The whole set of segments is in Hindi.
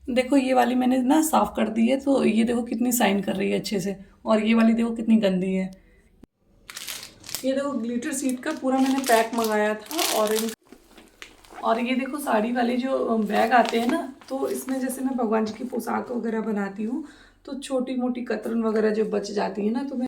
देखो ये वाली मैंने ना साफ कर दी है, तो ये देखो कितनी साइन कर रही है अच्छे से। और ये वाली देखो कितनी गंदी है। ये देखो ग्लिटर सीट का पूरा मैंने पैक मंगाया था ऑरेंज। और ये देखो साड़ी वाले जो बैग आते हैं ना, तो इसमें जैसे मैं भगवान जी की पोशाक वगैरह बनाती हूँ, तो छोटी मोटी कतरन वगैरह जो बच जाती है ना, तो मैं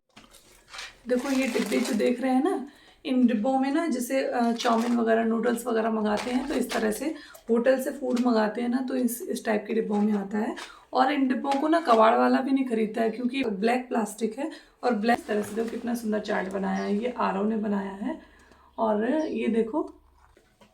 देखो ये डिब्बे जो देख रहे हैं ना, इन डिब्बों में ना जैसे चाउमीन वगैरह नूडल्स वगैरह मंगाते हैं, तो इस तरह से होटल से फूड मंगाते हैं ना, तो इस टाइप के डिब्बों में आता है। और इन डिब्बों को ना कबाड़ वाला भी नहीं खरीदता है, क्योंकि ब्लैक प्लास्टिक है। और ब्लैक तरह से देखो कितना सुंदर चार्ट बनाया है, ये आरव ने बनाया है। और ये देखो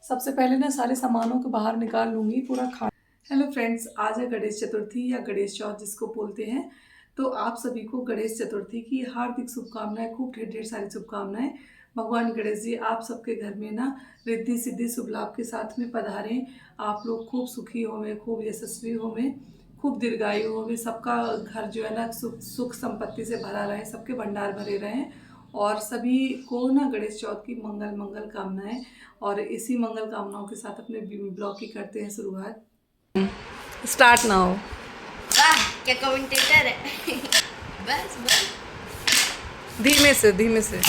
सबसे पहले ना सारे सामानों को बाहर निकाल लूँगी पूरा खा। हेलो फ्रेंड्स, आज है गणेश चतुर्थी या गणेश चौथ जिसको बोलते हैं। तो आप सभी को गणेश चतुर्थी की हार्दिक शुभकामनाएं, खूब ढेर ढेर सारी शुभकामनाएं। भगवान गणेश जी आप सबके घर में ना रिद्धि सिद्धि शुभ लाभ के साथ में पधारें। आप लोग खूब सुखी होवें, खूब यशस्वी होवें, खूब दीर्घायु होवे। सबका घर जो है ना सुख सुख संपत्ति से भरा रहे, सबके भंडार भरे रहें। और सभी को ना गणेश चौथ की मंगल मंगल कामनाएं। और इसी मंगल कामनाओं के साथ अपने ब्लॉग की करते हैं शुरुआत। Start now. वाह क्या कमेंटेटर है। बस बस। धीमे से धीमे से।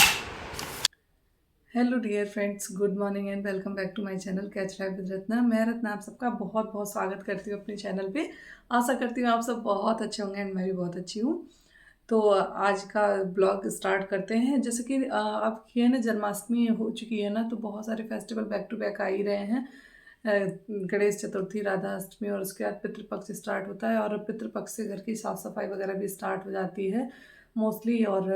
Hello dear friends, good morning and welcome back to my channel catch life with Ratna. मैं रत्ना आप सबका बहुत बहुत स्वागत करती हूँ अपने चैनल पे। आशा करती हूँ आप सब बहुत अच्छे होंगे एंड मैं भी बहुत अच्छी हूँ। तो आज का ब्लॉग स्टार्ट करते हैं। जैसे कि अब ये ना जन्माष्टमी हो चुकी है ना, तो बहुत सारे फेस्टिवल बैक टू बैक आ ही रहे हैं। गणेश चतुर्थी, राधा अष्टमी, और उसके बाद पितृपक्ष स्टार्ट होता है। और पितृपक्ष से घर की साफ़ सफाई वगैरह भी स्टार्ट हो जाती है मोस्टली। और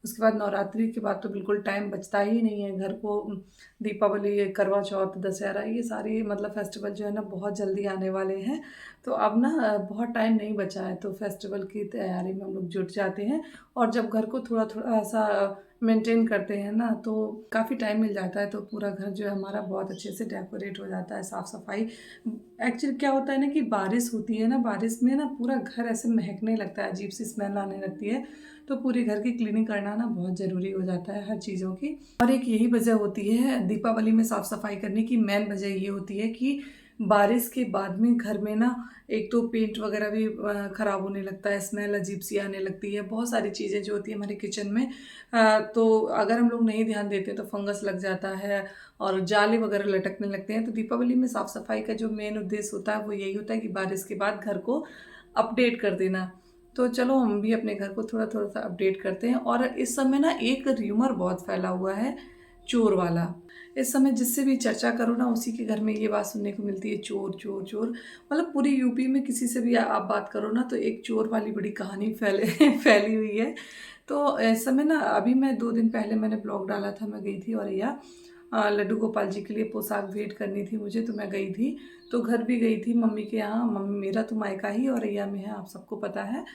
उसके बाद नवरात्रि के बाद तो बिल्कुल टाइम बचता ही नहीं है घर को। दीपावली, करवा चौथ, दशहरा, ये सारी मतलब फेस्टिवल जो है ना बहुत जल्दी आने वाले हैं। तो अब ना बहुत टाइम नहीं बचा है, तो फेस्टिवल की तैयारी में हम लोग जुट जाते हैं। और जब घर को थोड़ा थोड़ा ऐसा मेंटेन करते हैं ना, तो काफ़ी टाइम मिल जाता है। तो पूरा घर जो है हमारा बहुत अच्छे से डेकोरेट हो जाता है, साफ़ सफाई। एक्चुअली क्या होता है ना कि बारिश होती है ना, बारिश में ना पूरा घर ऐसे महकने लगता है, अजीब सी स्मेल आने लगती है। तो पूरे घर की क्लीनिंग करना ना बहुत ज़रूरी हो जाता है हर चीज़ों की। और एक यही वजह होती है दीपावली में साफ़ सफाई करने की। मेन वजह ये होती है कि बारिश के बाद में घर में ना एक तो पेंट वगैरह भी ख़राब होने लगता है, स्मेल अजीब सी आने लगती है, बहुत सारी चीज़ें जो होती है हमारे किचन में। तो अगर हम लोग नहीं ध्यान देते तो फंगस लग जाता है और जाले वगैरह लटकने लगते हैं। तो दीपावली में साफ़ सफाई का जो मेन उद्देश्य होता है वो यही होता है कि बारिश के बाद घर को अपडेट कर देना। तो चलो हम भी अपने घर को थोड़ा थोड़ा सा अपडेट करते हैं। और इस समय ना एक र्यूमर बहुत फैला हुआ है, चोर वाला। इस समय जिससे भी चर्चा करो ना, उसी के घर में ये बात सुनने को मिलती है, चोर चोर चोर। मतलब पूरी यूपी में किसी से भी आप बात करो ना, तो एक चोर वाली बड़ी कहानी फैले फैली हुई है। तो इस समय ना अभी मैं 2 दिन पहले मैंने ब्लॉग डाला था, मैं गई थी औरैया लड्डू गोपाल जी के लिए पोशाक भेंट करनी थी मुझे, तो मैं गई थी। तो घर भी गई थी मम्मी के यहाँ। मम्मी, मेरा तो मायका ही औरैया में है, आप सबको पता है।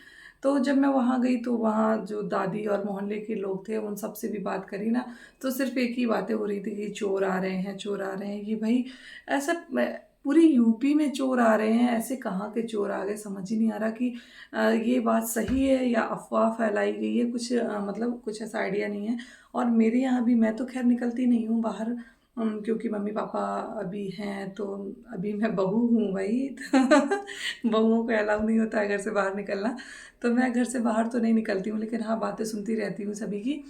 तो जब मैं वहाँ गई तो वहाँ जो दादी और मोहल्ले के लोग थे उन सब से भी बात करी ना, तो सिर्फ एक ही बातें हो रही थी कि चोर आ रहे हैं, चोर आ रहे हैं। ये भाई ऐसा पूरी यूपी में चोर आ रहे हैं, ऐसे कहाँ के चोर आ गए, समझ ही नहीं आ रहा कि ये बात सही है या अफवाह फैलाई गई है। कुछ मतलब कुछ ऐसा आइडिया नहीं है। और मेरे यहाँ भी, मैं तो खैर निकलती नहीं हूँ बाहर, क्योंकि मम्मी पापा अभी हैं। तो अभी मैं बहू हूँ भाई तो बहुओं को अलाउ नहीं होता है घर से बाहर निकलना। तो मैं घर से बाहर तो नहीं निकलती हूँ, लेकिन हाँ बातें सुनती रहती हूँ सभी की।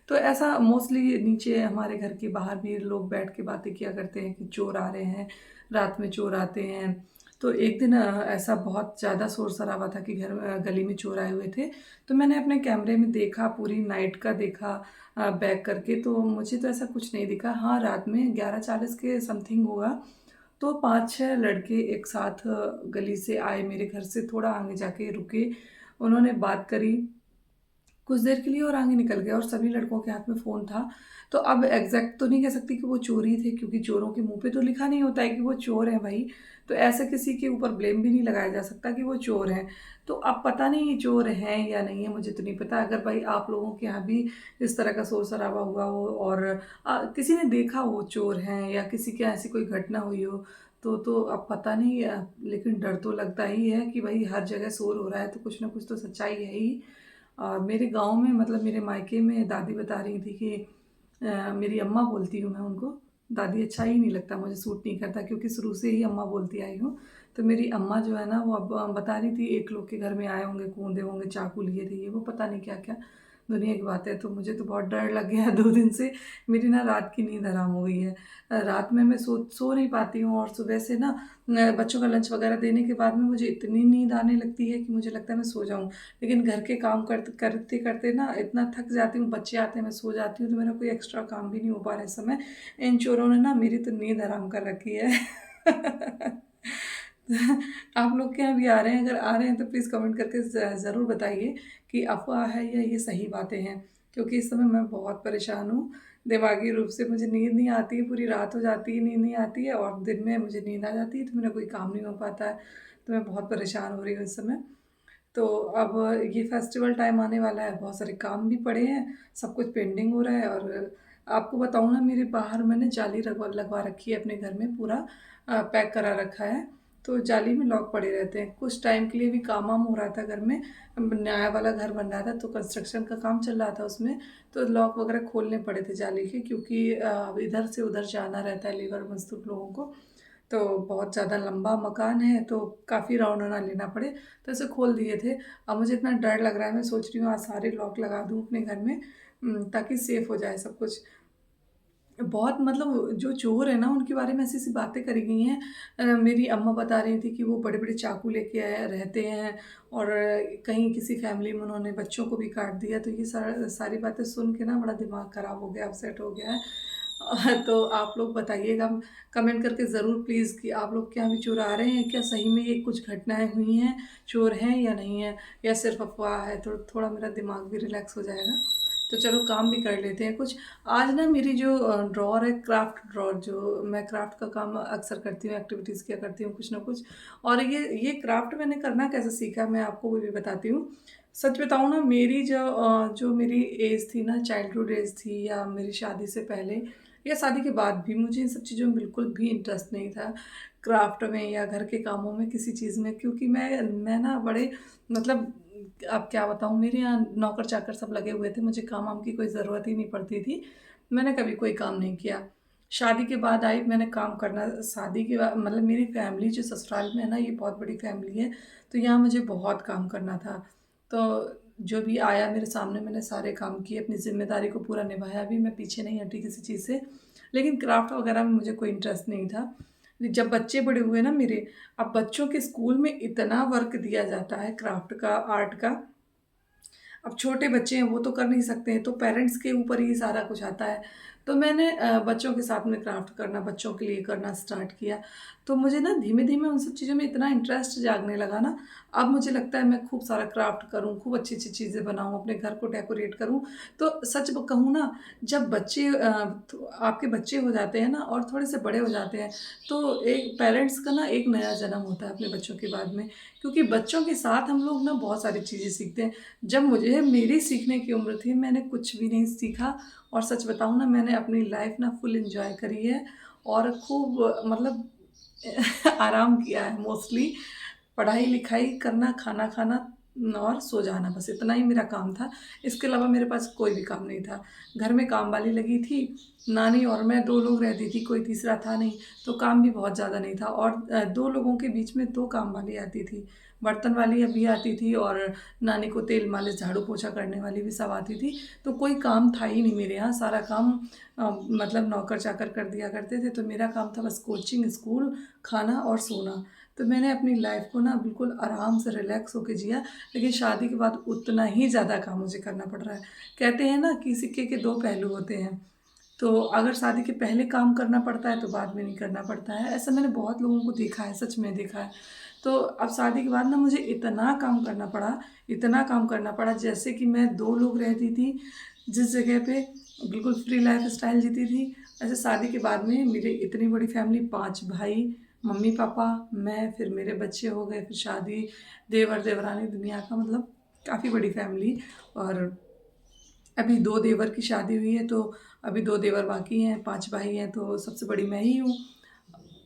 तो ऐसा मोस्टली नीचे हमारे घर के बाहर भी लोग बैठ के बातें किया करते हैं कि चोर आ रहे हैं, रात में चोर आते हैं। तो एक दिन ऐसा बहुत ज़्यादा शोर शराबा था कि घर गली में चोर आए हुए थे। तो मैंने अपने कैमरे में देखा, पूरी नाइट का देखा बैक करके, तो मुझे तो ऐसा कुछ नहीं दिखा। हाँ, रात में 11:40 के समथिंग होगा, तो 5-6 लड़के एक साथ गली से आए, मेरे घर से थोड़ा आगे जाके रुके। उन्होंने बात करी कुछ देर के लिए और आगे निकल गए, और सभी लड़कों के हाथ में फ़ोन था। तो अब एग्जैक्ट तो नहीं कह सकती कि वो चोर ही थे, क्योंकि चोरों के मुंह पे तो लिखा नहीं होता है कि वो चोर हैं भाई। तो ऐसे किसी के ऊपर ब्लेम भी नहीं लगाया जा सकता कि वो चोर हैं। तो अब पता नहीं ये चोर हैं या नहीं है, मुझे तो नहीं पता। अगर भाई आप लोगों के यहाँ भी इस तरह का शोर शराबा हुआ हो और किसी ने देखा हो चोर हैं, या किसी के ऐसी कोई घटना हुई हो, तो अब पता नहीं लेकिन डर तो लगता ही है कि भाई हर जगह शोर हो रहा है, तो कुछ ना कुछ तो सच्चाई है ही। मेरे गांव में, मतलब मेरे मायके में, दादी बता रही थी कि मेरी अम्मा बोलती हूँ मैं उनको, दादी अच्छा ही नहीं लगता, मुझे सूट नहीं करता, क्योंकि शुरू से ही अम्मा बोलती आई हूँ। तो मेरी अम्मा जो है ना वो अब बता रही थी एक लोग के घर में आए होंगे, कूदे होंगे, चाकू लिए थे, ये वो पता नहीं क्या-क्या दुनिया की बातें। तो मुझे तो बहुत डर लग गया है 2 दिन से। मेरी ना रात की नींद हराम हो गई है। रात में मैं सो नहीं पाती हूँ और सुबह से ना बच्चों का लंच वगैरह देने के बाद में मुझे इतनी नींद आने लगती है कि मुझे लगता है मैं सो जाऊँ। लेकिन घर के काम करते-करते ना इतना थक जाती हूँ, बच्चे आते हैं, मैं सो जाती हूँ, तो मेरा कोई एक्स्ट्रा काम भी नहीं हो पा रहा है इस समय। इन चोरों ने ना मेरी तो नींद हराम कर रखी है। आप लोग के यहाँ भी आ रहे हैं? अगर आ रहे हैं तो प्लीज़ कमेंट करके ज़रूर बताइए कि अफ़वाह है या ये सही बातें हैं। क्योंकि इस समय मैं बहुत परेशान हूँ, दिमागी रूप से मुझे नींद नहीं आती है, पूरी रात हो जाती है, नींद नहीं आती है और दिन में मुझे नींद आ जाती है, तो मेरा कोई काम नहीं हो पाता है। तो मैं बहुत परेशान हो रही हूँ इस समय। तो अब ये फेस्टिवल टाइम आने वाला है, बहुत सारे काम भी पड़े हैं, सब कुछ पेंडिंग हो रहा है और आपको बताऊँ ना, मेरे बाहर मैंने जाली लगवा लगवा रखी है अपने घर में, पूरा पैक करा रखा है, तो जाली में लॉक पड़े रहते हैं। कुछ टाइम के लिए भी काम-वाम हो रहा था घर में, नया वाला घर बन रहा था तो कंस्ट्रक्शन का काम चल रहा था उसमें, तो लॉक वगैरह खोलने पड़े थे जाली के, क्योंकि अब इधर से उधर जाना रहता है लेबर मज़दूर लोगों को। तो बहुत ज़्यादा लंबा मकान है तो काफ़ी रौंदना लेना पड़े, तो ऐसे खोल दिए थे। अब मुझे इतना डर लग रहा है, मैं सोच रही हूँ आज सारे लॉक लगा दूँ अपने घर में, ताकि सेफ़ हो जाए सब कुछ। बहुत मतलब जो चोर हैं ना उनके बारे में ऐसी-ऐसी बातें करी गई हैं। मेरी अम्मा बता रही थी कि वो बड़े-बड़े चाकू लेके आए रहते हैं और कहीं किसी फैमिली में उन्होंने बच्चों को भी काट दिया। तो ये सारी बातें सुन के ना बड़ा दिमाग ख़राब हो गया, अपसेट हो गया है। तो आप लोग बताइएगा कमेंट करके ज़रूर प्लीज़ कि आप लोग के यहाँ भी चोर आ रहे हैं क्या? सही में ये कुछ घटनाएँ हुई हैं, चोर हैं या नहीं हैं, या सिर्फ़ अफ़वाह है? तो थोड़ा मेरा दिमाग भी रिलैक्स हो जाएगा। तो चलो काम भी कर लेते हैं कुछ। आज ना मेरी जो ड्रॉअर है, क्राफ्ट ड्रॉअर, जो मैं क्राफ्ट का काम अक्सर करती हूँ, एक्टिविटीज़ किया करती हूँ कुछ ना कुछ, और ये क्राफ्ट मैंने करना कैसे सीखा मैं आपको वो भी बताती हूँ। सच बताऊँ ना, मेरी जो मेरी एज थी ना, चाइल्डहुड एज थी, या मेरी शादी से पहले या शादी के बाद भी, मुझे इन सब चीज़ों में बिल्कुल भी इंटरेस्ट नहीं था, क्राफ्ट में या घर के कामों में, किसी चीज़ में, क्योंकि मैं ना बड़े मतलब, अब क्या बताऊँ, मेरे यहाँ नौकर-चाकर सब लगे हुए थे, मुझे काम-वाम की कोई ज़रूरत ही नहीं पड़ती थी। मैंने कभी कोई काम नहीं किया। शादी के बाद आई, मैंने काम करना, शादी के बाद मतलब मेरी फैमिली जो ससुराल में है ना, ये बहुत बड़ी फैमिली है, तो यहाँ मुझे बहुत काम करना था। तो जो भी आया मेरे सामने मैंने सारे काम किए, अपनी ज़िम्मेदारी को पूरा निभाया भी, मैं पीछे नहीं हटी किसी चीज़ से। लेकिन क्राफ्ट वगैरह में मुझे कोई इंटरेस्ट नहीं था। जब बच्चे बड़े हुए ना मेरे, अब बच्चों के स्कूल में इतना वर्क दिया जाता है क्राफ्ट का, आर्ट का, अब छोटे बच्चे हैं वो तो कर नहीं सकते हैं, तो पेरेंट्स के ऊपर ही सारा कुछ आता है। तो मैंने बच्चों के साथ में क्राफ्ट करना, बच्चों के लिए करना स्टार्ट किया। तो मुझे ना धीमे-धीमे उन सब चीज़ों में इतना इंटरेस्ट जागने लगा ना, अब मुझे लगता है मैं खूब सारा क्राफ्ट करूँ, खूब अच्छी-अच्छी चीज़ें बनाऊँ, अपने घर को डेकोरेट करूँ। तो सच ब कहूँ ना, जब बच्चे तो आपके बच्चे हो जाते हैं ना और थोड़े से बड़े हो जाते हैं, तो एक पेरेंट्स का ना एक नया जन्म होता है अपने बच्चों के बाद में। क्योंकि बच्चों के साथ हम लोग ना बहुत सारी चीज़ें सीखते हैं। जब मुझे मेरी सीखने की उम्र थी, मैंने कुछ भी नहीं सीखा, और सच बताऊँ ना, मैंने अपनी लाइफ़ ना फुल एन्जॉय करी है और खूब मतलब आराम किया है मोस्टली। पढ़ाई-लिखाई करना, खाना खाना और सो जाना, बस इतना ही मेरा काम था। इसके अलावा मेरे पास कोई भी काम नहीं था। घर में काम वाली लगी थी, नानी और मैं 2 लोग रहती थी, कोई तीसरा था नहीं, तो काम भी बहुत ज़्यादा नहीं था, और 2 लोगों के बीच में 2 काम वाली आती थी। बर्तन वाली अभी आती थी और नानी को तेल मालिश, झाड़ू-पोछा करने वाली भी सब आती थी। तो कोई काम था ही नहीं मेरे यहाँ, सारा काम मतलब नौकर-चाकर कर दिया करते थे, तो मेरा काम था बस कोचिंग, स्कूल, खाना और सोना। तो मैंने अपनी लाइफ़ को ना बिल्कुल आराम से रिलैक्स होके जिया, लेकिन शादी के बाद उतना ही ज़्यादा काम मुझे करना पड़ रहा है। कहते हैं ना कि सिक्के के 2 पहलू होते हैं, तो अगर शादी के पहले काम करना पड़ता है तो बाद में नहीं करना पड़ता है। ऐसा मैंने बहुत लोगों को देखा है, सच में देखा है। तो अब शादी के बाद ना मुझे इतना काम करना पड़ा, इतना काम करना पड़ा, जैसे कि मैं 2 लोग रहती थी जिस जगह पे, बिल्कुल फ्री लाइफ़स्टाइल जीती थी, ऐसे शादी के बाद में मेरी इतनी बड़ी फैमिली, 5 भाई, मम्मी-पापा, मैं, फिर मेरे बच्चे हो गए, फिर शादी, देवर-देवरानी, दुनिया का मतलब काफ़ी बड़ी फैमिली। और अभी 2 देवर की शादी हुई है, तो अभी 2 देवर बाकी हैं, 5 भाई हैं, तो सबसे बड़ी मैं ही हूँ।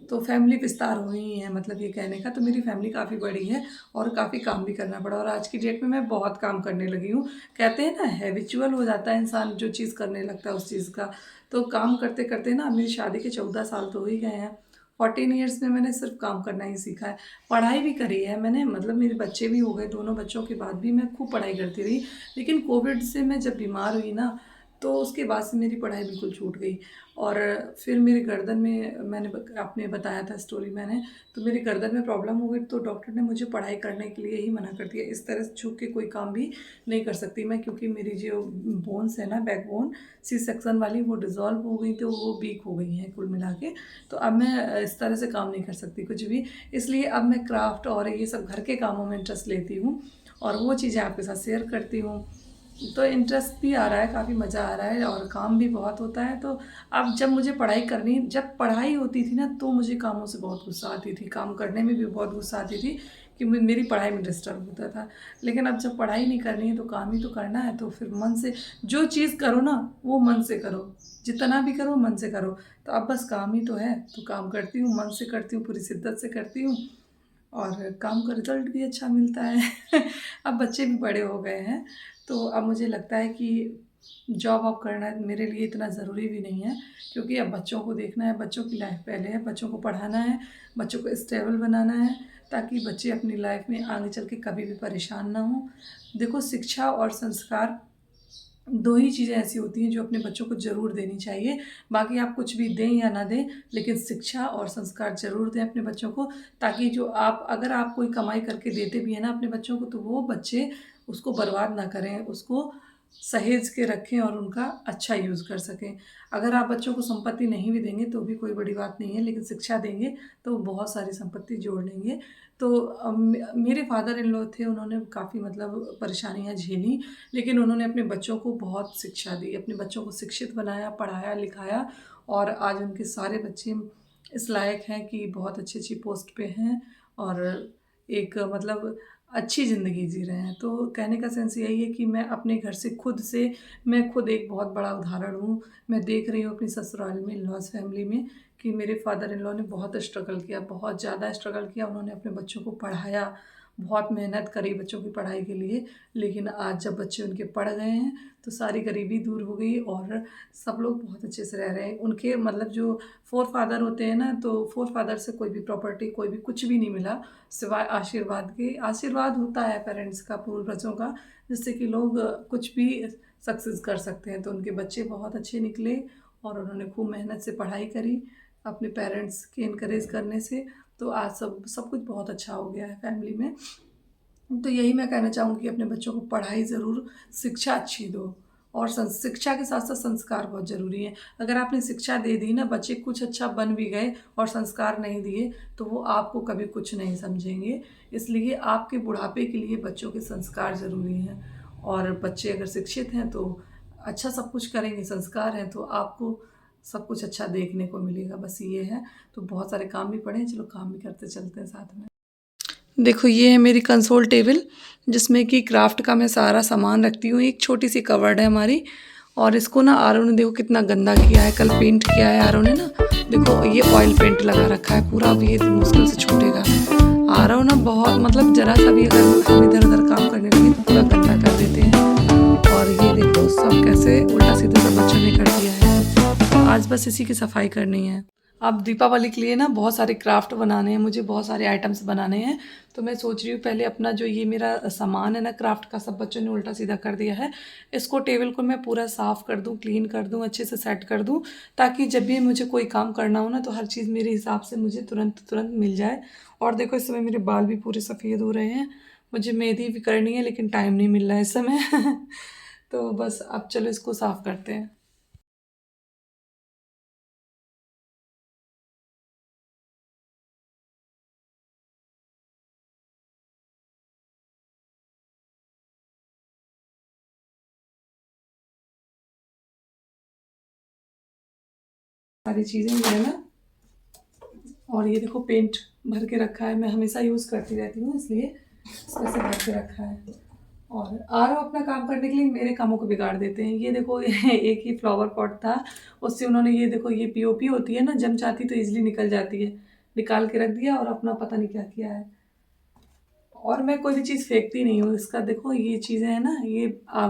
तो फैमिली विस्तार हुई है, मतलब ये कहने का, तो मेरी फैमिली काफ़ी बड़ी है और काफ़ी काम भी करना पड़ा, और आज की डेट में मैं बहुत काम करने लगी हूँ। कहते हैं ना, हैबिचुअल हो जाता है इंसान, जो चीज़ करने लगता है उस चीज़ का। तो काम करते-करते ना मेरी शादी के 14 साल तो हो ही गए हैं, 14 ईयर्स में मैंने सिर्फ काम करना ही सीखा है। पढ़ाई भी करी है मैंने, मतलब मेरे बच्चे भी हो गए, दोनों बच्चों के बाद भी मैं खूब पढ़ाई करती रही। लेकिन कोविड से मैं जब बीमार हुई ना, तो उसके बाद से मेरी पढ़ाई बिल्कुल छूट गई। और फिर मेरे गर्दन में, मैंने आपने बताया था स्टोरी मैंने, तो मेरी गर्दन में प्रॉब्लम हो गई, तो डॉक्टर ने मुझे पढ़ाई करने के लिए ही मना कर दिया। इस तरह से झुक के कोई काम भी नहीं कर सकती मैं, क्योंकि मेरी जो बोन्स है ना, बैकबोन सी सेक्शन वाली, वो डिज़ोल्व हो गई, तो वो वीक हो गई हैं कुल मिला के। तो अब मैं इस तरह से काम नहीं कर सकती कुछ भी। इसलिए अब मैं क्राफ्ट और ये सब घर के कामों में इंटरेस्ट लेती हूँ, और वो चीज़ें आपके साथ शेयर करती हूँ। तो इंटरेस्ट भी आ रहा है, काफ़ी मज़ा आ रहा है, और काम भी बहुत होता है। तो अब जब मुझे पढ़ाई करनी, जब पढ़ाई होती थी ना, तो मुझे कामों से बहुत गुस्सा आती थी, काम करने में भी बहुत गुस्सा आती थी कि मेरी पढ़ाई में डिस्टर्ब होता था। लेकिन अब जब पढ़ाई नहीं करनी है तो काम ही तो करना है, तो फिर मन से जो चीज़ करो ना, वो मन से करो, जितना भी करो मन से करो। तो अब बस काम ही तो है, तो काम करती हूँ, मन से करती हूँ, पूरी शिद्दत से करती हूँ, और काम का रिज़ल्ट भी अच्छा मिलता है। अब बच्चे भी बड़े हो गए हैं, तो अब मुझे लगता है कि जॉब वॉब करना मेरे लिए इतना ज़रूरी भी नहीं है, क्योंकि अब बच्चों को देखना है, बच्चों की लाइफ पहले है, बच्चों को पढ़ाना है, बच्चों को स्टेबल बनाना है, ताकि बच्चे अपनी लाइफ में आगे चल के कभी भी परेशान ना हों। देखो, शिक्षा और संस्कार दो ही चीज़ें ऐसी होती हैं जो अपने बच्चों को ज़रूर देनी चाहिए। बाकी आप कुछ भी दें या ना दें, लेकिन शिक्षा और संस्कार ज़रूर दें अपने बच्चों को, ताकि जो आप, अगर आप कोई कमाई करके देते भी हैं ना अपने बच्चों को, तो वो बच्चे उसको बर्बाद ना करें, उसको सहेज के रखें और उनका अच्छा यूज़ कर सकें। अगर आप बच्चों को संपत्ति नहीं भी देंगे तो भी कोई बड़ी बात नहीं है, लेकिन शिक्षा देंगे तो वो बहुत सारी संपत्ति जोड़ लेंगे। तो मेरे फादर इन लॉ थे, उन्होंने काफ़ी मतलब परेशानियाँ झेलीं, लेकिन उन्होंने अपने बच्चों को बहुत शिक्षा दी, अपने बच्चों को शिक्षित बनाया, पढ़ाया, लिखाया, और आज उनके सारे बच्चे इस लायक हैं कि बहुत अच्छी-अच्छी पोस्ट पे हैं, और एक मतलब अच्छी ज़िंदगी जी रहे हैं। तो कहने का सेंस यही है कि मैं अपने घर से मैं खुद एक बहुत बड़ा उदाहरण हूँ। मैं देख रही हूँ अपनी ससुराल में, इन-लॉज़ फैमिली में, कि मेरे फादर इन लॉ ने बहुत स्ट्रगल किया, बहुत ज़्यादा स्ट्रगल किया। उन्होंने अपने बच्चों को पढ़ाया, बहुत मेहनत करी बच्चों की पढ़ाई के लिए। लेकिन आज जब बच्चे उनके पढ़ गए हैं, तो सारी गरीबी दूर हो गई, और सब लोग बहुत अच्छे से रह रहे हैं। उनके मतलब जो फ़ोर फादर होते हैं ना, तो फ़ोर फादर से कोई भी प्रॉपर्टी, कोई भी कुछ भी नहीं मिला, सिवाय आशीर्वाद के। आशीर्वाद होता है पेरेंट्स का, पूर्वजों का, जिससे कि लोग कुछ भी सक्सेस कर सकते हैं। तो उनके बच्चे बहुत अच्छे निकले, और उन्होंने खूब मेहनत से पढ़ाई करी, अपने पेरेंट्स के इनकरेज करने से। तो आज सब सब कुछ बहुत अच्छा हो गया है फैमिली में। तो यही मैं कहना चाहूँगी कि अपने बच्चों को पढ़ाई ज़रूर, शिक्षा अच्छी दो, और शिक्षा के साथ साथ संस्कार बहुत ज़रूरी है। अगर आपने शिक्षा दे दी ना, बच्चे कुछ अच्छा बन भी गए और संस्कार नहीं दिए, तो वो आपको कभी कुछ नहीं समझेंगे। इसलिए आपके बुढ़ापे के लिए बच्चों के संस्कार ज़रूरी हैं, और बच्चे अगर शिक्षित हैं तो अच्छा सब कुछ करेंगे, संस्कार हैं तो आपको सब कुछ अच्छा देखने को मिलेगा। बस ये है। तो बहुत सारे काम भी पड़े हैं, चलो काम भी करते चलते हैं साथ में। देखो, ये है मेरी कंसोल टेबल, जिसमें कि क्राफ्ट का मैं सारा सामान रखती हूँ। एक छोटी-सी कबर्ड है हमारी, और इसको ना आरव ने देखो कितना गंदा किया है। कल पेंट किया है आरव ने ना, देखो ये ऑयल पेंट लगा रखा है पूरा, अब ये तो मुश्किल से छूटेगा। आरव ना बहुत मतलब ज़रा-सा भी अगर हम इधर-उधर काम करने लगे तो पूरा गंदा कर देते हैं। और ये देखो सब कैसे उल्टा-सीधा सब बच्चों ने कर दिया है। आज बस इसी की सफाई करनी है। अब दीपावली के लिए ना बहुत सारे क्राफ्ट बनाने हैं मुझे, बहुत सारे आइटम्स बनाने हैं। तो मैं सोच रही हूँ पहले अपना जो ये मेरा सामान है ना क्राफ्ट का, सब बच्चों ने उल्टा सीधा कर दिया है, इसको टेबल को मैं पूरा साफ़ कर दूँ, क्लीन कर दूँ, अच्छे से सेट कर दूँ, ताकि जब भी मुझे कोई काम करना हो ना, तो हर चीज़ मेरे हिसाब से मुझे तुरंत तुरंत मिल जाए। और देखो इस समय मेरे बाल भी पूरे सफ़ेद हो रहे हैं। मुझे मेहंदी भी करनी है, लेकिन टाइम नहीं मिल रहा है इस समय। तो बस अब चलो इसको साफ़ करते हैं। सारी चीज़ें जो है ना, और ये देखो पेंट भर के रखा है, मैं हमेशा यूज़ करती रहती हूँ, इसलिए इसको ऐसे भर के रखा है। और आरव अपना काम करने के लिए मेरे कामों को बिगाड़ देते हैं। ये देखो, एक ही फ्लावर पॉट था, उससे उन्होंने, ये देखो ये पीओपी होती है ना, जम जाती तो ईज़िली निकल जाती है, निकाल के रख दिया, और अपना पता नहीं क्या किया है। और मैं कोई भी चीज़ फेंकती नहीं हूँ। इसका देखो ये चीज़ें हैं ना, ये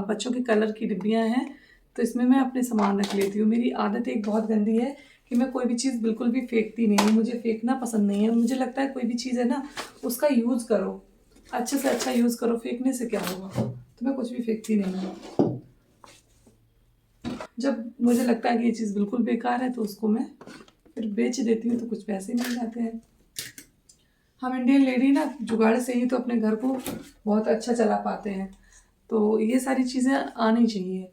बच्चों के कलर की डिब्बियाँ हैं, तो इसमें मैं अपने सामान रख लेती हूँ। मेरी आदत एक बहुत गंदी है कि मैं कोई भी चीज़ बिल्कुल भी फेंकती नहीं हूँ, मुझे फेंकना पसंद नहीं है। मुझे लगता है कोई भी चीज़ है ना, उसका यूज़ करो, अच्छे से अच्छा यूज़ करो, फेंकने से क्या होगा। तो मैं कुछ भी फेंकती नहीं हूँ। जब मुझे लगता है कि ये चीज़ बिल्कुल बेकार है तो उसको मैं फिर बेच देती हूँ, तो कुछ पैसे मिल जाते हैं। हम इंडियन लेडी ना जुगाड़ से ही तो अपने घर को बहुत अच्छा चला पाते हैं। तो ये सारी चीज़ें आनी चाहिए।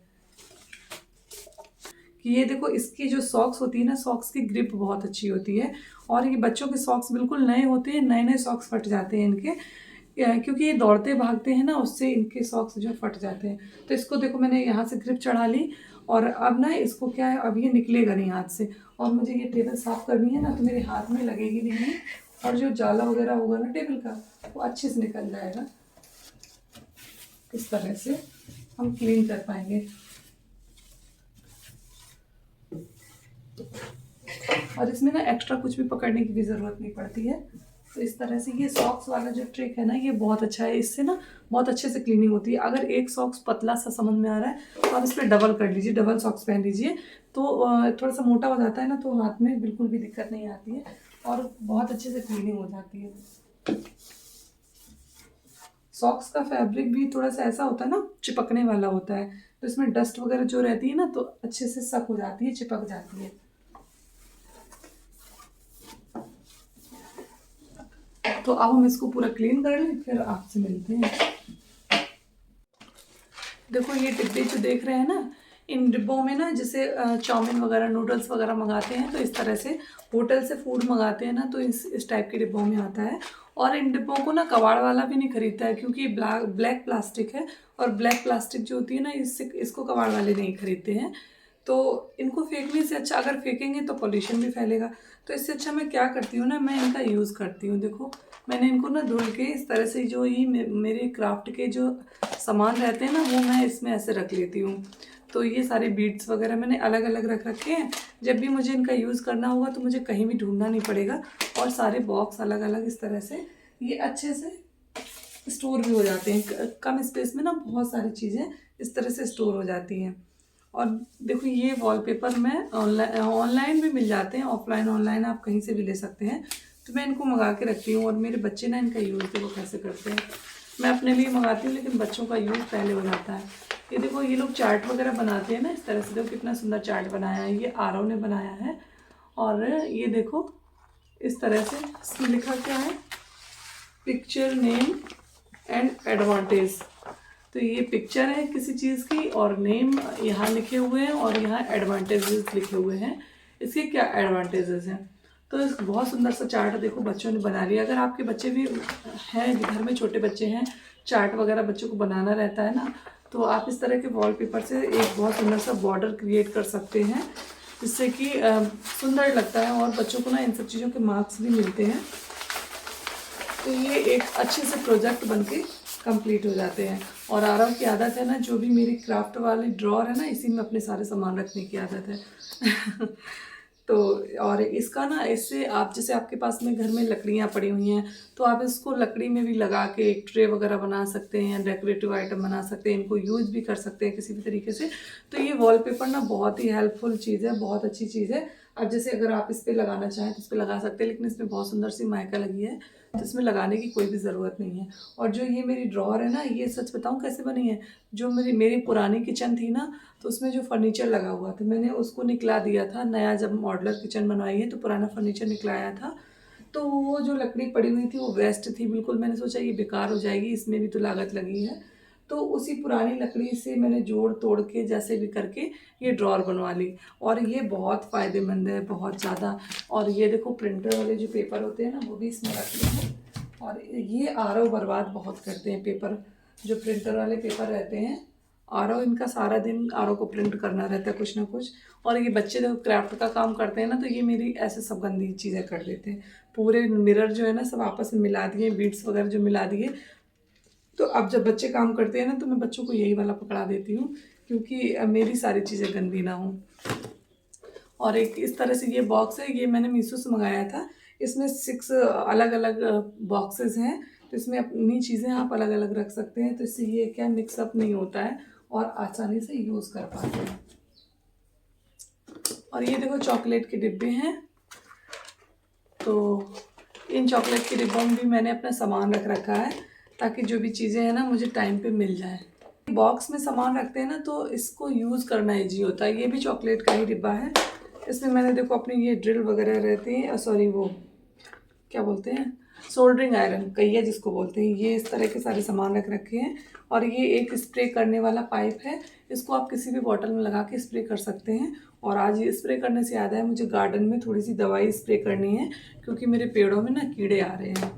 कि ये देखो, इसकी जो सॉक्स होती है ना, सॉक्स की ग्रिप बहुत अच्छी होती है। और ये बच्चों के सॉक्स बिल्कुल नए होते हैं, नए नए सॉक्स फट जाते हैं इनके, क्योंकि ये दौड़ते भागते हैं ना, उससे इनके सॉक्स जो फट जाते हैं। तो इसको देखो, मैंने यहाँ से ग्रिप चढ़ा ली, और अब ना इसको क्या है, अब ये निकलेगा नहीं हाथ से। और मुझे ये टेबल साफ़ करनी है ना, तो मेरे हाथ में लगेगी भी नहीं, और जो जाला वगैरह होगा ना टेबल का, वो अच्छे से निकल जाएगा। इस तरह से हम क्लीन कर पाएंगे। और इसमें ना एक्स्ट्रा कुछ भी पकड़ने की भी ज़रूरत नहीं पड़ती है। तो इस तरह से ये सॉक्स वाला जो ट्रिक है ना, ये बहुत अच्छा है। इससे ना बहुत अच्छे से क्लीनिंग होती है। अगर एक सॉक्स पतला सा समझ में आ रहा है तो आप इस पर डबल कर लीजिए, डबल सॉक्स पहन लीजिए, तो थोड़ा सा मोटा हो जाता है ना, तो हाथ में बिल्कुल भी दिक्कत नहीं आती है, और बहुत अच्छे से क्लीनिंग हो जाती है। सॉक्स का फैब्रिक भी थोड़ा सा ऐसा होता है ना, चिपकने वाला होता है, तो इसमें डस्ट वगैरह जो रहती है ना, तो अच्छे से सक हो जाती है, चिपक जाती है। तो अब हम इसको पूरा क्लीन कर लें, फिर आपसे मिलते हैं। देखो, ये डिब्बे जो देख रहे हैं ना, इन डिब्बों में ना, जैसे चाउमीन वगैरह, नूडल्स वगैरह मंगाते हैं, तो इस तरह से होटल से फूड मंगाते हैं ना, तो इस टाइप के डिब्बों में आता है। और इन डिब्बों को ना कबाड़ वाला भी नहीं खरीदता है, क्योंकि ब्लैक प्लास्टिक है, और ब्लैक प्लास्टिक जो होती है ना, इसको कबाड़ वाले नहीं खरीदते हैं। तो इनको फेंकने से अच्छा, अगर फेंकेंगे तो पॉल्यूशन भी फैलेगा। तो इससे अच्छा मैं क्या करती हूँ ना, मैं इनका यूज़ करती हूँ। देखो, मैंने इनको ना धुल के इस तरह से, जो ये मेरे क्राफ्ट के जो सामान रहते हैं ना, वो मैं इसमें ऐसे रख लेती हूँ। तो ये सारे बीड्स वगैरह मैंने अलग अलग रख रखे हैं। जब भी मुझे इनका यूज़ करना होगा तो मुझे कहीं भी ढूंढना नहीं पड़ेगा, और सारे बॉक्स अलग अलग इस तरह से ये अच्छे से स्टोर भी हो जाते हैं। कम स्पेस में ना बहुत सारी चीज़ें इस तरह से स्टोर हो जाती हैं। और देखो, ये वॉलपेपर में ऑनलाइन भी मिल जाते हैं, ऑफलाइन ऑनलाइन आप कहीं से भी ले सकते हैं। तो मैं इनको मंगा के रखती हूँ, और मेरे बच्चे ना इनका यूज़ देखो कैसे करते हैं। मैं अपने लिए मंगाती हूँ, लेकिन बच्चों का यूज़ पहले हो जाता है। ये देखो, ये लोग चार्ट वगैरह बनाते हैं ना, इस तरह से। देखो कितना सुंदर चार्ट बनाया है, ये आरव ने बनाया है। और ये देखो, इस तरह से इसमें लिखा क्या है, पिक्चर नेम एंड एडवांटेज। तो ये पिक्चर है किसी चीज़ की, और नेम यहाँ लिखे हुए हैं, और यहाँ एडवांटेजेस लिखे हुए हैं, इसके क्या एडवांटेजेस हैं। तो इस बहुत सुंदर सा चार्ट देखो बच्चों ने बना लिया। अगर आपके बच्चे भी हैं, घर में छोटे बच्चे हैं, चार्ट वगैरह बच्चों को बनाना रहता है ना, तो आप इस तरह के वॉलपेपर से एक बहुत सुंदर सा बॉर्डर क्रिएट कर सकते हैं, जिससे कि सुंदर लगता है, और बच्चों को ना इन सब चीज़ों के मार्क्स भी मिलते हैं। तो ये एक अच्छे से प्रोजेक्ट बनके कंप्लीट हो जाते हैं। और आरव की आदत है ना, जो भी मेरी क्राफ्ट वाली ड्रॉर है ना, इसी में अपने सारे सामान रखने की आदत है। तो और इसका ना, इससे आप, जैसे आपके पास में घर में लकड़ियाँ पड़ी हुई हैं, तो आप इसको लकड़ी में भी लगा के एक ट्रे वगैरह बना सकते हैं, डेकोरेटिव आइटम बना सकते हैं, इनको यूज़ भी कर सकते हैं किसी भी तरीके से। तो ये वॉलपेपर ना बहुत ही हेल्पफुल चीज़ है, बहुत अच्छी चीज़ है। अब जैसे अगर आप इस पर लगाना चाहें तो इस पर लगा सकते हैं, लेकिन इसमें बहुत सुंदर सी माइका लगी है, तो इसमें लगाने की कोई भी ज़रूरत नहीं है। और जो ये मेरी ड्रॉअर है ना, ये सच बताऊँ कैसे बनी है, जो मेरी पुरानी किचन थी ना, तो उसमें जो फर्नीचर लगा हुआ था, मैंने उसको निकला दिया था। नया जब मॉडलर किचन बनवाई है, तो पुराना फर्नीचर निकलाया था, तो वो जो लकड़ी पड़ी हुई थी वो वेस्ट थी बिल्कुल। मैंने सोचा ये बेकार हो जाएगी, इसमें भी तो लागत लगी है। तो उसी पुरानी लकड़ी से मैंने जोड़ तोड़ के जैसे भी करके ये ड्रॉअर बनवा ली, और ये बहुत फ़ायदेमंद है, बहुत ज़्यादा। और ये देखो, प्रिंटर वाले जो पेपर होते हैं ना, वो भी इसमें रख हैं। और ये आरव बर्बाद बहुत करते हैं पेपर, जो प्रिंटर वाले पेपर रहते हैं। आरव इनका सारा दिन आरव को प्रिंट करना रहता है कुछ ना कुछ। और ये बच्चे जब क्राफ्ट का काम करते हैं ना, तो ये मेरी ऐसे सब गंदी चीज़ें कर देते हैं। पूरे मिरर जो है ना, सब आपस में मिला दिए, बीड्स वगैरह जो मिला दिए। तो अब जब बच्चे काम करते हैं ना, तो मैं बच्चों को यही वाला पकड़ा देती हूँ, क्योंकि मेरी सारी चीज़ें गंदी ना हों। और एक इस तरह से ये बॉक्स है, ये मैंने मीशो से मंगाया था। इसमें 6 अलग अलग बॉक्सेस हैं, तो इसमें अपनी चीज़ें आप अलग अलग रख सकते हैं। तो इससे ये क्या, मिक्सअप नहीं होता है, और आसानी से यूज़ कर पाते हैं। और ये देखो चॉकलेट के डिब्बे हैं। तो इन चॉकलेट के डिब्बों में भी मैंने अपना सामान रख रखा है ताकि जो भी चीज़ें हैं ना मुझे टाइम पे मिल जाए। बॉक्स में सामान रखते हैं ना तो इसको यूज़ करना ईजी होता है। ये भी चॉकलेट का ही डिब्बा है। इसमें मैंने देखो अपनी ये ड्रिल वगैरह रहती है, सॉरी वो क्या बोलते हैं, सोल्डरिंग आयरन कहिए जिसको बोलते हैं, ये इस तरह के सारे सामान रख रखे हैं। और ये एक स्प्रे करने वाला पाइप है, इसको आप किसी भी बॉटल में लगा के स्प्रे कर सकते हैं। और आज ये स्प्रे करने से याद है मुझे गार्डन में थोड़ी सी दवाई स्प्रे करनी है क्योंकि मेरे पेड़ों में ना कीड़े आ रहे हैं।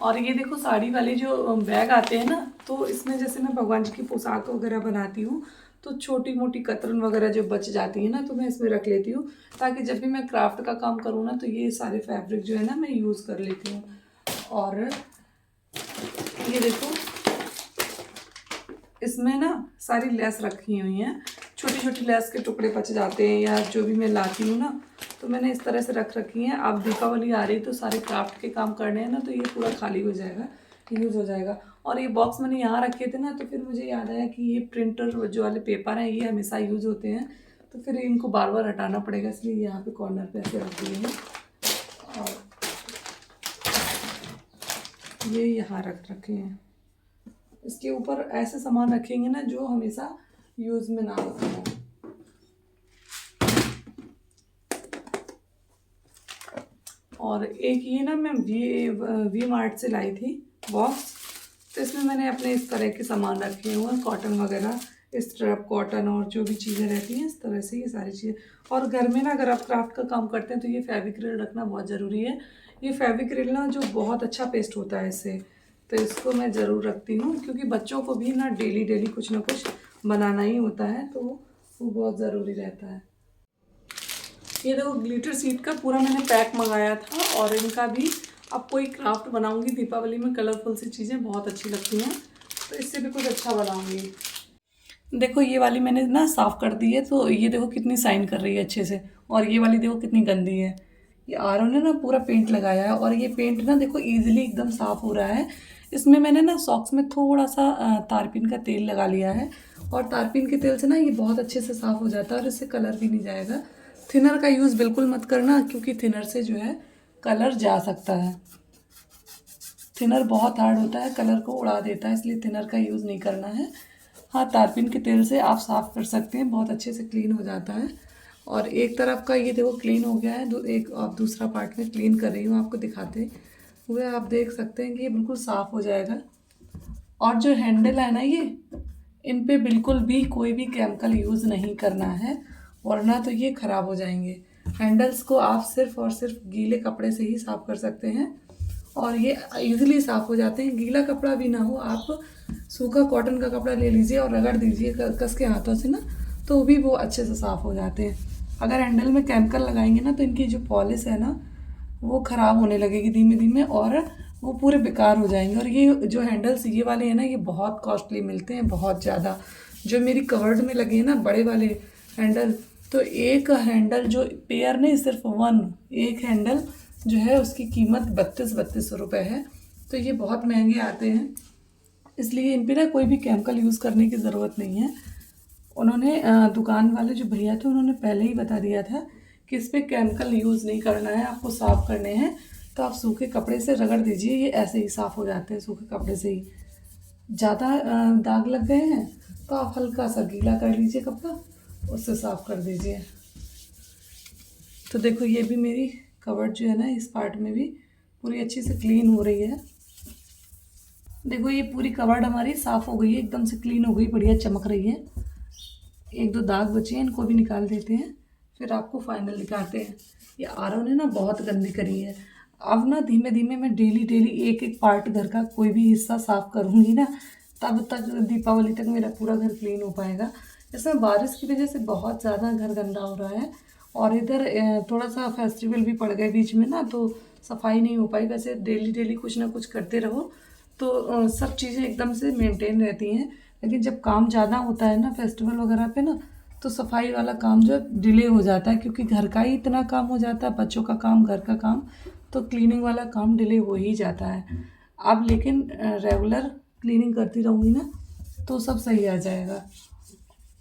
और ये देखो साड़ी वाले जो बैग आते हैं ना, तो इसमें जैसे मैं भगवान जी की पोशाक वगैरह बनाती हूँ तो छोटी मोटी कतरन वगैरह जो बच जाती है ना तो मैं इसमें रख लेती हूँ ताकि जब भी मैं क्राफ्ट का काम करूँ ना तो ये सारे फैब्रिक जो है ना मैं यूज़ कर लेती हूँ। और ये देखो इसमें ना सारी लेस रखी हुई हैं, छोटी छोटी लेस के टुकड़े बच जाते हैं या जो भी मैं लाती हूँ ना तो मैंने इस तरह से रख रखी हैं। अब दीपावली आ रही है तो सारे क्राफ्ट के काम करने हैं ना तो ये पूरा खाली हो जाएगा, यूज़ हो जाएगा। और ये बॉक्स मैंने यहाँ रखे थे ना तो फिर मुझे याद आया कि ये प्रिंटर जो वाले पेपर हैं ये हमेशा यूज़ होते हैं तो फिर इनको बार बार हटाना पड़ेगा, इसलिए यहाँ पे कॉर्नर पे ऐसे रख दिए हैं। और ये यहाँ रख रखे हैं, इसके ऊपर ऐसे सामान रखेंगे ना जो हमेशा यूज़ में ना होते हैं। और एक ये ना मैं वी मार्ट से लाई थी बॉक्स, तो इसमें मैंने अपने इस तरह के सामान रखे हुए हैं, कॉटन वगैरह, स्ट्रैप कॉटन और जो भी चीज़ें रहती हैं इस तरह से ये सारी चीज़ें। और घर में ना अगर आप क्राफ्ट का काम करते हैं तो ये फेविक्रिल रखना बहुत ज़रूरी है। ये फेविक्रिल ना जो बहुत अच्छा पेस्ट होता है इससे, तो इसको मैं ज़रूर रखती हूँ क्योंकि बच्चों को भी ना डेली डेली कुछ ना कुछ बनाना ही होता है तो वो बहुत ज़रूरी रहता है। ये देखो ग्लिटर सीट का पूरा मैंने पैक मंगाया था और इनका भी अब कोई क्राफ्ट बनाऊंगी दीपावली में, कलरफुल सी चीज़ें बहुत अच्छी लगती हैं तो इससे भी कुछ अच्छा बनाऊंगी। देखो ये वाली मैंने ना साफ़ कर दी है तो ये देखो कितनी शाइन कर रही है अच्छे से, और ये वाली देखो कितनी गंदी है। ये आरव ने ना पूरा पेंट लगाया है और ये पेंट ना देखो ईजिली एकदम साफ़ हो रहा है। इसमें मैंने ना सॉक्स में थोड़ा सा तारपीन का तेल लगा लिया है और तारपीन के तेल से ना ये बहुत अच्छे से साफ़ हो जाता है और इससे कलर भी नहीं जाएगा। थिनर का यूज़ बिल्कुल मत करना क्योंकि थिनर से जो है कलर जा सकता है। थिनर बहुत हार्ड होता है, कलर को उड़ा देता है, इसलिए थिनर का यूज़ नहीं करना है। हाँ तारपीन के तेल से आप साफ़ कर सकते हैं, बहुत अच्छे से क्लीन हो जाता है। और एक तरफ का ये देखो क्लीन हो गया है, एक और दूसरा पार्ट में क्लीन कर रही हूँ आपको दिखाते हुए, आप देख सकते हैं कि ये बिल्कुल साफ़ हो जाएगा। और जो हैंडल है ना ये, इन पे बिल्कुल भी कोई भी केमिकल यूज़ नहीं करना है वरना तो ये ख़राब हो जाएंगे। हैंडल्स को आप सिर्फ़ और सिर्फ गीले कपड़े से ही साफ़ कर सकते हैं और ये इजीली साफ़ हो जाते हैं। गीला कपड़ा भी ना हो, आप सूखा कॉटन का कपड़ा ले लीजिए और रगड़ दीजिए कस के हाथों से ना, तो भी वो अच्छे से साफ़ हो जाते हैं। अगर हैंडल में केमिकल लगाएंगे ना तो इनकी जो पॉलिश है ना वो ख़राब होने लगेगी धीमे धीमे और वो पूरे बेकार हो जाएंगे। और ये जो हैंडल्स ये वाले हैं ना ये बहुत कॉस्टली मिलते हैं, बहुत ज़्यादा। जो मेरी कवर्ड में लगे हैं ना बड़े वाले हैंडल, तो एक हैंडल जो पेयर नहीं, सिर्फ एक हैंडल जो है उसकी कीमत 3200 रुपये है। तो ये बहुत महंगे आते हैं, इसलिए इन पर ना कोई भी केमिकल यूज़ करने की ज़रूरत नहीं है। उन्होंने दुकान वाले जो भैया थे उन्होंने पहले ही बता दिया था कि इस पर केमिकल यूज़ नहीं करना है, आपको साफ़ करने हैं तो आप सूखे कपड़े से रगड़ दीजिए, ये ऐसे ही साफ़ हो जाते हैं सूखे कपड़े से ही। ज़्यादा दाग लग गए हैं तो आप हल्का सा गीला कर लीजिए कपड़ा, उससे साफ़ कर दीजिए। तो देखो ये भी मेरी कवर्ड जो है ना इस पार्ट में भी पूरी अच्छी से क्लीन हो रही है। देखो ये पूरी कवर्ड हमारी साफ़ हो गई है, एकदम से क्लीन हो गई, बढ़िया चमक रही है। एक दो दाग बचे हैं, इनको भी निकाल देते हैं फिर आपको फाइनल दिखाते हैं। ये आरव ने ना बहुत गंदी करी है। अब ना धीमे धीमे मैं डेली डेली एक एक पार्ट घर का कोई भी हिस्सा साफ़ करूँगी ना, तब तक दीपावली तक मेरा पूरा घर क्लीन हो पाएगा। इसमें बारिश की वजह से बहुत ज़्यादा घर गंदा हो रहा है और इधर थोड़ा सा फेस्टिवल भी पड़ गए बीच में ना, तो सफाई नहीं हो पाई। वैसे डेली डेली कुछ ना कुछ करते रहो तो सब चीज़ें एकदम से मेंटेन रहती हैं, लेकिन जब काम ज़्यादा होता है ना फेस्टिवल वगैरह पे ना, तो सफाई वाला काम जो डिले हो जाता है क्योंकि घर का ही इतना काम हो जाता है, बच्चों का काम, घर का काम, तो क्लीनिंग वाला काम डिले हो ही जाता है। अब लेकिन रेगुलर क्लीनिंग करती रहूँगी ना तो सब सही आ जाएगा।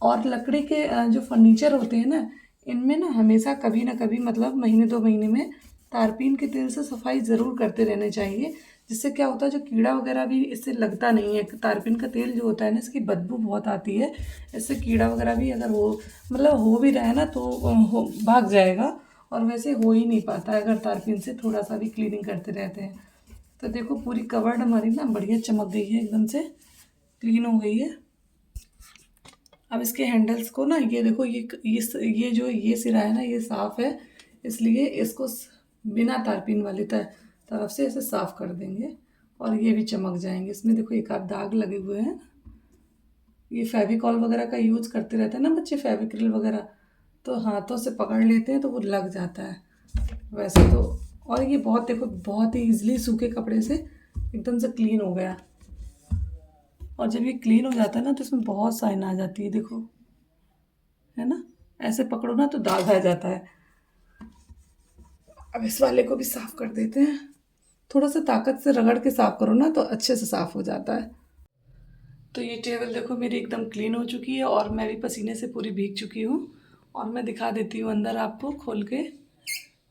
और लकड़ी के जो फर्नीचर होते हैं ना, इनमें ना हमेशा कभी ना कभी मतलब महीने 2 महीने में तारपीन के तेल से सफाई ज़रूर करते रहने चाहिए। जिससे क्या होता है, जो कीड़ा वगैरह भी इससे लगता नहीं है। तारपीन का तेल जो होता है ना, इसकी बदबू बहुत आती है। इससे कीड़ा वगैरह भी अगर हो मतलब हो भी रहा है ना तो भाग जाएगा। और वैसे हो ही नहीं पाता है अगर तारपीन से थोड़ा सा भी क्लीनिंग करते रहते हैं। तो देखो पूरी कवर्ड हमारी ना बढ़िया चमक गई है, एकदम से क्लीन हो गई है। अब इसके हैंडल्स को ना, ये देखो ये जो ये सिरा है ना, ये साफ़ है। इसलिए इसको बिना तारपीन वाली तरफ से ऐसे साफ़ कर देंगे और ये भी चमक जाएंगे। इसमें देखो एक आध दाग लगे हुए हैं। ये फेविकॉल वगैरह का यूज़ करते रहते हैं ना बच्चे, फेविक्रिल वगैरह, तो हाथों से पकड़ लेते हैं तो वो लग जाता है वैसे तो। और ये बहुत देखो बहुत ही ईजिली सूखे कपड़े से एकदम से क्लीन हो गया। और जब ये क्लीन हो जाता है ना तो इसमें बहुत साइन आ जाती है, देखो, है ना। ऐसे पकड़ो ना तो दाग आ जाता है। अब इस वाले को भी साफ कर देते हैं। थोड़ा सा ताकत से रगड़ के साफ करो ना तो अच्छे से साफ हो जाता है। तो ये टेबल देखो मेरी एकदम क्लीन हो चुकी है और मैं भी पसीने से पूरी भीग चुकी हूँ। और मैं दिखा देती हूँ अंदर आपको खोल के।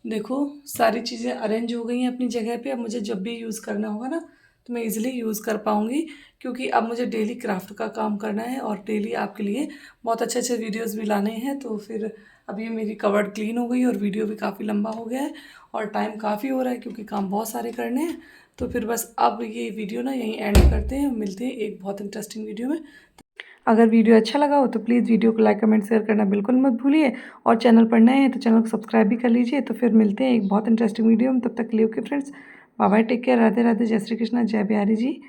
देखो सारी चीज़ें अरेंज हो गई हैं अपनी जगह पे। अब मुझे जब भी यूज़ करना होगा ना तो मैं इजीली यूज़ कर पाऊँगी, क्योंकि अब मुझे डेली क्राफ्ट का काम करना है और डेली आपके लिए बहुत अच्छे अच्छे वीडियोस भी लाने हैं। तो फिर अब ये मेरी कवर्ड क्लीन हो गई और वीडियो भी काफ़ी लंबा हो गया है और टाइम काफ़ी हो रहा है क्योंकि काम बहुत सारे करने हैं। तो फिर बस अब ये वीडियो ना यहीं एंड करते हैं। मिलते हैं एक बहुत इंटरेस्टिंग वीडियो में। अगर वीडियो अच्छा लगा हो तो प्लीज़ वीडियो को लाइक कमेंट शेयर करना बिल्कुल मत भूलिए। और चैनल पर नए हैं तो चैनल को सब्सक्राइब भी कर लीजिए। तो फिर मिलते हैं एक बहुत इंटरेस्टिंग वीडियो में। तब तक के लिए okay friends, bye bye, take care, Radhe Radhe, जय श्री कृष्णा, जय बिहारी जी।